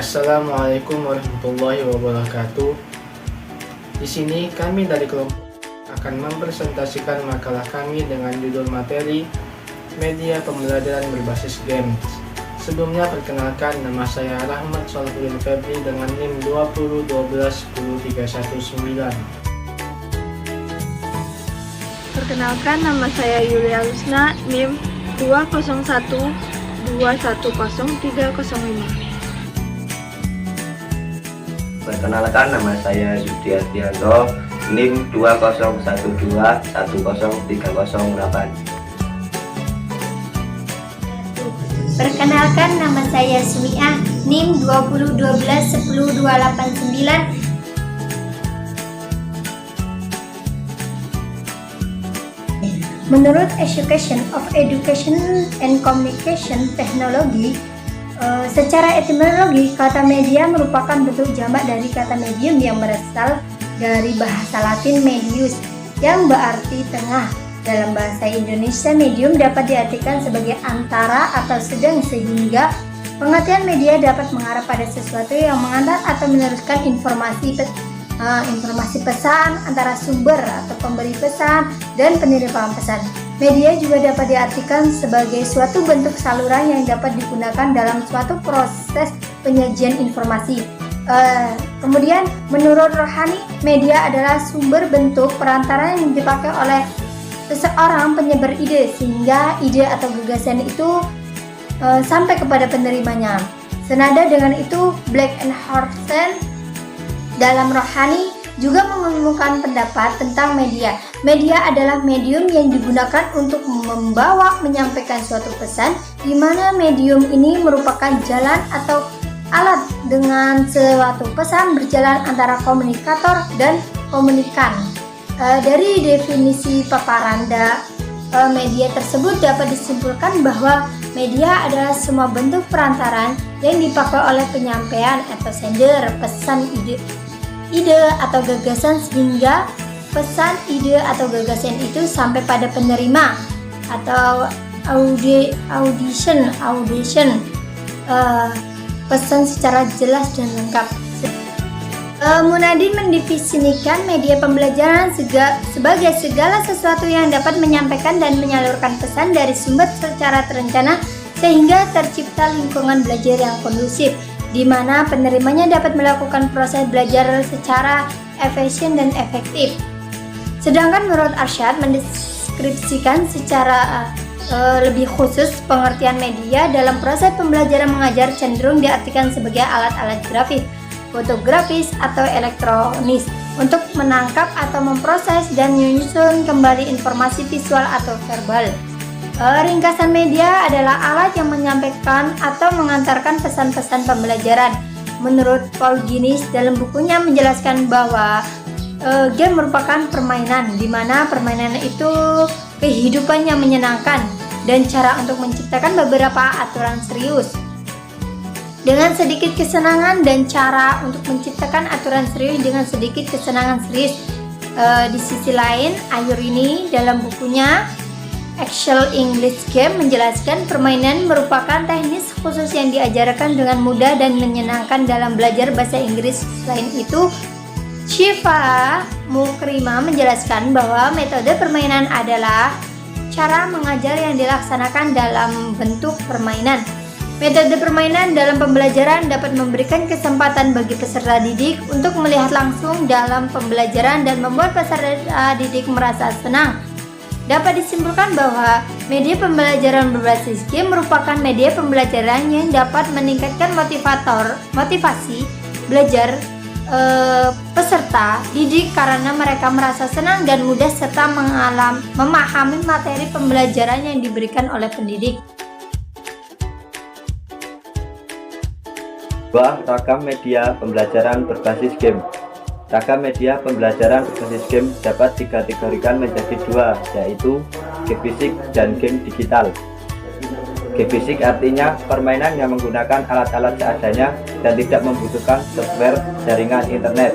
Assalamualaikum warahmatullahi wabarakatuh. Di sini kami dari kelompok akan mempresentasikan makalah kami dengan judul materi media pembelajaran berbasis games. Sebelumnya perkenalkan, nama saya Rahmat Salahuddin Febri dengan NIM 2012103119. Perkenalkan, nama saya Yulia Lusna, NIM 201210305. Perkenalkan, nama saya Yudi Ardianto, NIM 201210308. Perkenalkan, nama saya Sumiah, NIM 201210289. Menurut Association of Education and Communication Technology, secara etimologi, kata media merupakan bentuk jamak dari kata medium yang berasal dari bahasa Latin medius yang berarti tengah. Dalam bahasa Indonesia, medium dapat diartikan sebagai antara atau sedang, sehingga pengertian media dapat mengarah pada sesuatu yang mengantar atau meneruskan informasi pesan antara sumber atau pemberi pesan dan penerima pesan. Media juga dapat diartikan sebagai suatu bentuk saluran yang dapat digunakan dalam suatu proses penyajian informasi. Kemudian menurut Rohani, media adalah sumber bentuk perantara yang dipakai oleh seseorang penyebar ide sehingga ide atau gagasan itu sampai kepada penerimanya. Senada dengan itu, Black and Horton dalam Rohani juga mengemukakan pendapat tentang media. Media adalah medium yang digunakan untuk menyampaikan suatu pesan, di mana medium ini merupakan jalan atau alat dengan suatu pesan berjalan antara komunikator dan komunikan. Dari definisi paparan media tersebut dapat disimpulkan bahwa media adalah semua bentuk perantaran yang dipakai oleh penyampaian atau sender pesan ide atau gagasan sehingga pesan ide atau gagasan itu sampai pada penerima atau audition pesan secara jelas dan lengkap. Munadi mendefinisikan media pembelajaran sebagai segala sesuatu yang dapat menyampaikan dan menyalurkan pesan dari sumber secara terencana sehingga tercipta lingkungan belajar yang kondusif, di mana penerimanya dapat melakukan proses belajar secara efisien dan efektif. Sedangkan menurut Arsyad mendeskripsikan secara lebih khusus pengertian media dalam proses pembelajaran mengajar cenderung diartikan sebagai alat-alat grafis, fotografis atau elektronis untuk menangkap atau memproses dan menyusun kembali informasi visual atau verbal. Ringkasan media adalah alat yang menyampaikan atau mengantarkan pesan-pesan pembelajaran. Menurut Paul Guinness dalam bukunya menjelaskan bahwa game merupakan permainan, di mana permainan itu kehidupan yang menyenangkan dan cara untuk menciptakan beberapa aturan serius. Dengan sedikit kesenangan dan cara untuk menciptakan aturan serius dengan sedikit kesenangan serius. Di sisi lain, Ayurini dalam bukunya Actual English Game menjelaskan permainan merupakan teknis khusus yang diajarkan dengan mudah dan menyenangkan dalam belajar bahasa Inggris. Selain itu, Syifa Mukrima menjelaskan bahwa metode permainan adalah cara mengajar yang dilaksanakan dalam bentuk permainan. Metode permainan dalam pembelajaran dapat memberikan kesempatan bagi peserta didik untuk melihat langsung dalam pembelajaran dan membuat peserta didik merasa senang. Dapat disimpulkan bahwa media pembelajaran berbasis game merupakan media pembelajaran yang dapat meningkatkan motivasi belajar peserta didik karena mereka merasa senang dan mudah serta memahami materi pembelajaran yang diberikan oleh pendidik. Ragam media pembelajaran berbasis game. Ragam media pembelajaran berbasis game dapat dikategorikan menjadi dua, yaitu game fisik dan game digital. Game fisik artinya permainan yang menggunakan alat-alat seadanya dan tidak membutuhkan software jaringan internet.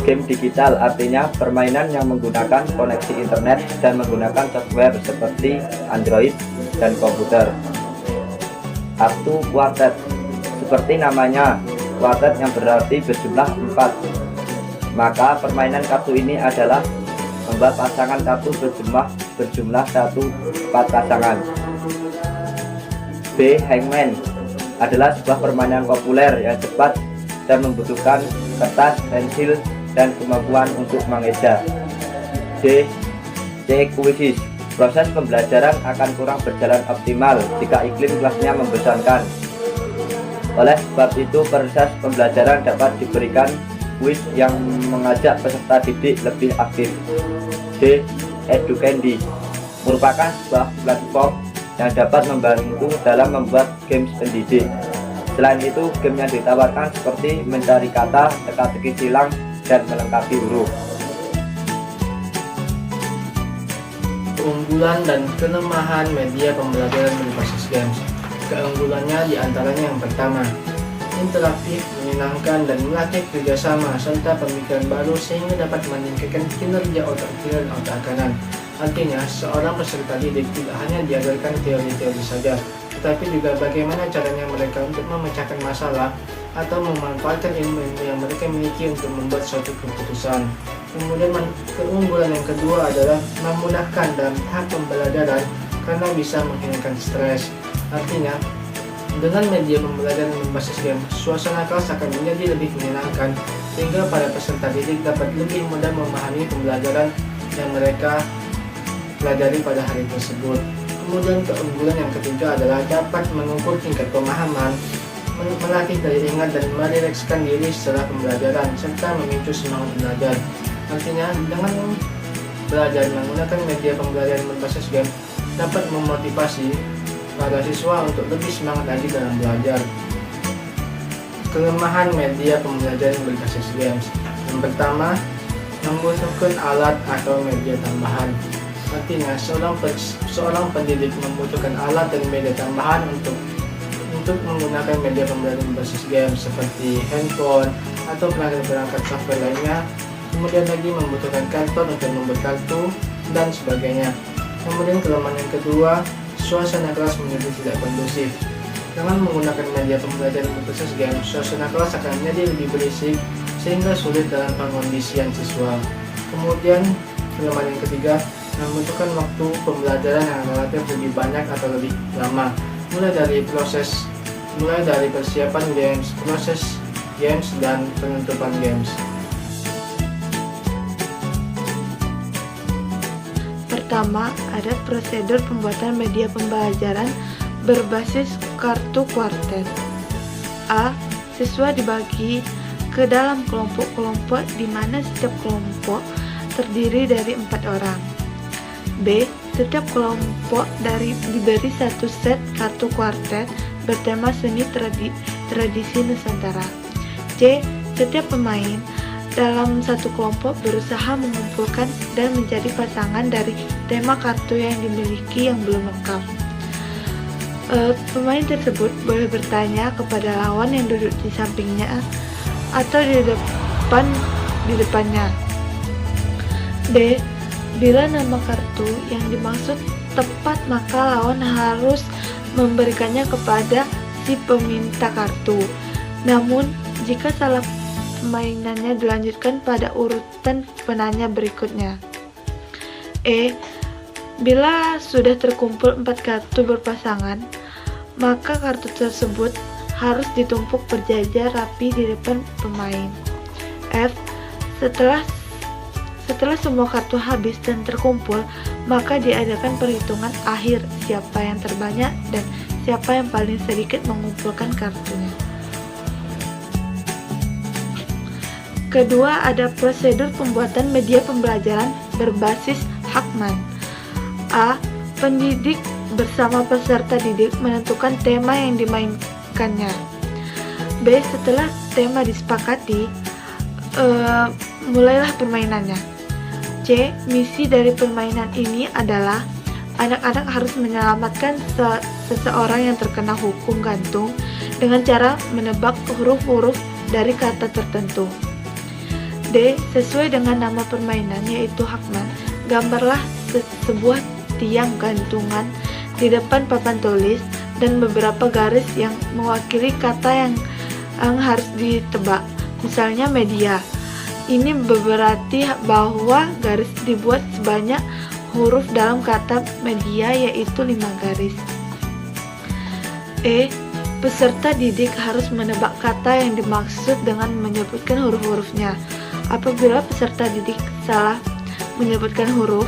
Game digital artinya permainan yang menggunakan koneksi internet dan menggunakan software seperti Android dan komputer. Up to Quartet Seperti namanya, kuartet yang berarti berjumlah 4. Maka permainan kartu ini adalah membuat pasangan kartu berjumlah 4 pasangan. B. Hangman adalah sebuah permainan populer yang cepat dan membutuhkan kertas, pensil, dan kemampuan untuk mengeja. D. Quizzes. Proses pembelajaran akan kurang berjalan optimal jika iklim kelasnya membosankan. Oleh sebab itu, proses pembelajaran dapat diberikan kuis yang mengajak peserta didik lebih aktif. D. Educandy merupakan sebuah platform yang dapat membantu dalam membuat games pendidik. Selain itu, game yang ditawarkan seperti mencari kata, teka-teki silang, dan melengkapi huruf. Keunggulan dan kelemahan media pembelajaran berbasis games. Keunggulannya diantaranya yang pertama, interaktif, menyenangkan, dan melatih kerjasama serta pemikiran baru sehingga dapat meningkatkan kinerja otak kiri dan otak kanan. Artinya, seorang peserta didik tidak hanya diajarkan teori-teori saja, tetapi juga bagaimana caranya mereka untuk memecahkan masalah atau memanfaatkan ilmu-ilmu yang mereka miliki untuk membuat suatu keputusan. Kemudian keunggulan yang kedua adalah memudahkan dalam tahap pembelajaran karena bisa menghilangkan stres. Artinya, dengan media pembelajaran berbasis game, suasana kelas akan menjadi lebih menyenangkan sehingga para peserta didik dapat lebih mudah memahami pembelajaran yang mereka pelajari pada hari tersebut. Kemudian keunggulan yang ketiga adalah dapat mengukur tingkat pemahaman, melatih daya ingat dan merilekskan diri setelah pembelajaran serta memicu semangat belajar. Artinya, dengan belajar menggunakan media pembelajaran berbasis game dapat memotivasi para siswa untuk lebih semangat lagi dalam belajar. Kelemahan media pembelajaran berbasis games. Yang pertama, membutuhkan alat atau media tambahan. Artinya, seorang pendidik membutuhkan alat dan media tambahan untuk menggunakan media pembelajaran berbasis game seperti handphone atau perangkat software lainnya. Kemudian lagi membutuhkan kantor untuk membuat kartu dan sebagainya. Kemudian kelemahan yang kedua, suasana kelas menjadi tidak kondusif. Dengan menggunakan media pembelajaran berbasis game, suasana kelas akan menjadi lebih berisik sehingga sulit dalam pengkondisian siswa. Kemudian kelemahan yang ketiga, membutuhkan waktu pembelajaran yang relatif lebih banyak atau lebih lama, mulai dari persiapan games, proses games, dan penutupan games. Pertama, ada prosedur pembuatan media pembelajaran berbasis kartu kuartet. A. Siswa dibagi ke dalam kelompok-kelompok di mana setiap kelompok terdiri dari 4 orang. B. Setiap kelompok diberi satu set kartu kuartet bertema seni tradisi Nusantara. C. Setiap pemain dalam satu kelompok berusaha mengumpulkan dan menjadi pasangan dari tema kartu yang dimiliki yang belum lengkap. Pemain tersebut boleh bertanya kepada lawan yang duduk di sampingnya atau di depannya. D. Bila nama kartu yang dimaksud tepat, maka lawan harus memberikannya kepada si peminta kartu. Namun, jika salah, permainannya dilanjutkan pada urutan penanya berikutnya. E. Bila sudah terkumpul 4 kartu berpasangan, maka kartu tersebut harus ditumpuk berjajar rapi di depan pemain. F. Setelah semua kartu habis dan terkumpul, maka diadakan perhitungan akhir siapa yang terbanyak dan siapa yang paling sedikit mengumpulkan kartunya. Kedua, ada prosedur pembuatan media pembelajaran berbasis Hangman. A. Pendidik bersama peserta didik menentukan tema yang dimainkannya. B. Setelah tema disepakati, mulailah permainannya. C. Misi dari permainan ini adalah anak-anak harus menyelamatkan seseorang yang terkena hukum gantung dengan cara menebak huruf-huruf dari kata tertentu. D. Sesuai dengan nama permainan yaitu Hangman, gambarlah sebuah tiang gantungan di depan papan tulis dan beberapa garis yang mewakili kata yang harus ditebak. Misalnya media. Ini berarti bahwa garis dibuat sebanyak huruf dalam kata media, yaitu 5 garis. Peserta didik harus menebak kata yang dimaksud dengan menyebutkan huruf-hurufnya. Apabila peserta didik salah menyebutkan huruf,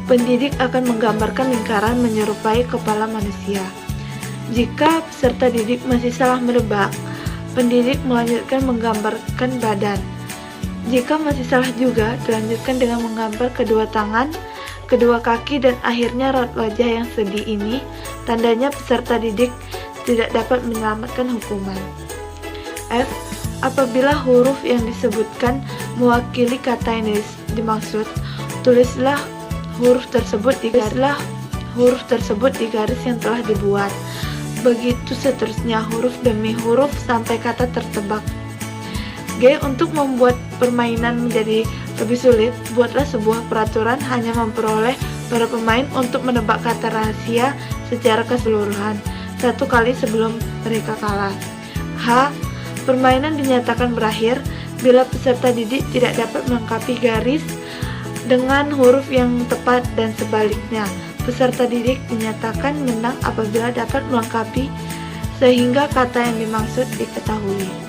pendidik akan menggambarkan lingkaran menyerupai kepala manusia. Jika peserta didik masih salah menebak, pendidik melanjutkan menggambarkan badan. Jika masih salah juga, dilanjutkan dengan menggambar kedua tangan, kedua kaki, dan akhirnya raut wajah yang sedih. Ini tandanya peserta didik tidak dapat menyelamatkan hukuman. Apabila huruf yang disebutkan mewakili kata yang dimaksud, tulislah huruf tersebut di garis yang telah dibuat. Begitu seterusnya, huruf demi huruf sampai kata tertebak. Untuk membuat permainan menjadi lebih sulit, buatlah sebuah peraturan hanya memperoleh para pemain untuk menebak kata rahasia secara keseluruhan 1 kali sebelum mereka kalah. Permainan dinyatakan berakhir bila peserta didik tidak dapat melengkapi garis dengan huruf yang tepat, dan sebaliknya, peserta didik dinyatakan menang apabila dapat melengkapi sehingga kata yang dimaksud diketahui.